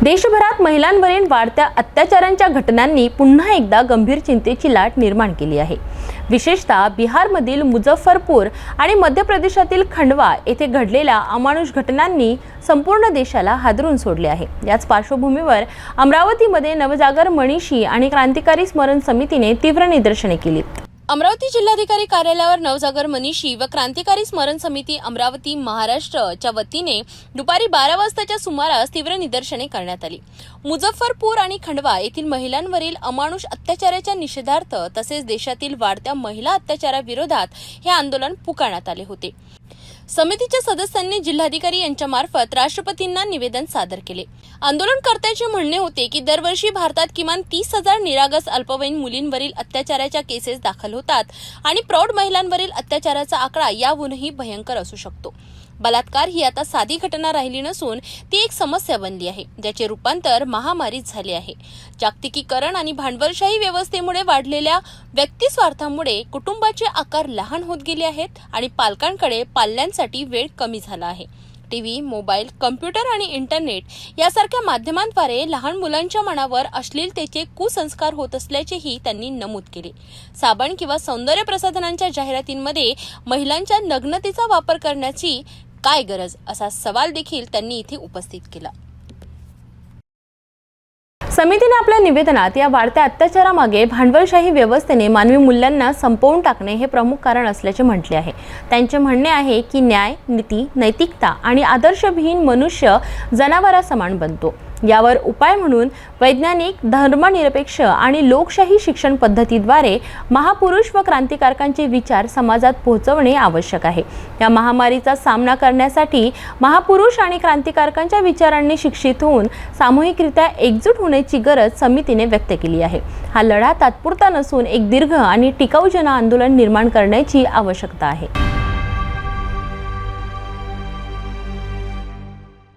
देशभरात महिलांवरील वाढत्या अत्याचारांच्या घटनांनी पुन्हा एकदा गंभीर चिंतेची लाट निर्माण केली आहे। विशेषतः बिहारमधील मुझफ्फरपूर आणि मध्य प्रदेशातील खंडवा येथे घडलेल्या अमानुष घटनांनी संपूर्ण देशाला हादरून सोडले आहे। याच पार्श्वभूमीवर अमरावतीमध्ये नवजागर मनीषी आणि क्रांतिकारी स्मरण समितीने तीव्र निदर्शने केली। अमरावती जिल्हाधिकारी कार्यालयावर नवजागर मनीषी व क्रांतिकारी स्मरण समिती अमरावती महाराष्ट्रच्या वतीने दुपारी 12 वाजताच्या सुमारास तीव्र निदर्शने करण्यात आली। मुझफ्फरपूर आणि खंडवा येथील महिलांवरील अमानुष अत्याचाराच्या निषेधार्थ तसेच देशातील वाढत्या महिला अत्याचाराविरोधात हे आंदोलन पुकारण्यात आले होते। समितीच्या सदस्यांनी जिल्हाधिकारी यांच्या मार्फत राष्ट्रपतींना निवेदन सादर केले। आंदोलनकर्त्यांचे म्हणणे होते की दरवर्षी भारतात किमान 30,000 निरागस अल्पवयीन मुलींवरील अत्याचाराच्या केसेस दाखल होतात आणि प्रौढ महिलांवरील अत्याचाराचा आकडा याहूनही भयंकर असू शकतो। बलात्कार ही आता साधी घटना राहिली नसून ती एक समस्या बनली आहे, ज्याचे रूपांतर महामारीत झाले आहे। जागतिकीकरण आणि भांडवलशाही व्यवस्थेमुळे वाढलेल्या व्यक्तिस्वार्थामुळे कुटुंबाचे आकार लहान होत गेले आहेत आणि पालकांकडे पाल्यांसाठी वेळ कमी झाला आहे। टीव्ही, मोबाईल, कम्प्युटर आणि इंटरनेट यासारख्या माध्यमांद्वारे लहान मुलांच्या मनावर अश्लीलतेचे कुसंस्कार होत असल्याचेही त्यांनी नमूद केले। साबण किंवा सौंदर्य प्रसाधनांच्या जाहिरातींमध्ये महिलांच्या नग्नतेचा वापर करण्याची काय गरज असा सवाल देखील त्यांनी इथे उपस्थित केला। समितीने आपल्या निवेदनात या वाढत्या अत्याचारामागे भांडवलशाही व्यवस्थेने मानवी मूल्यांना संपवून टाकणे हे प्रमुख कारण असल्याचे म्हटले आहे। त्यांचे म्हणणे आहे की न्याय, नीती, नैतिकता आणि आदर्शविहीन मनुष्य जनावरासमान बनतो। यावर उपाय म्हणून वैज्ञानिक, धर्मनिरपेक्ष आणि लोकशाही शिक्षण पद्धतीद्वारे महापुरुष व क्रांतिकारकांचे विचार समाजात पोहोचवणे आवश्यक आहे। या महामारीचा सामना करण्यासाठी महापुरुष आणि क्रांतिकारकांच्या विचारांनी शिक्षित होऊन सामूहिकरित्या एकजूट होण्याची गरज समितीने व्यक्त केली आहे। हा लढा तात्पुरता नसून एक दीर्घ आणि टिकाऊ जन आंदोलन निर्माण करण्याची आवश्यकता आहे।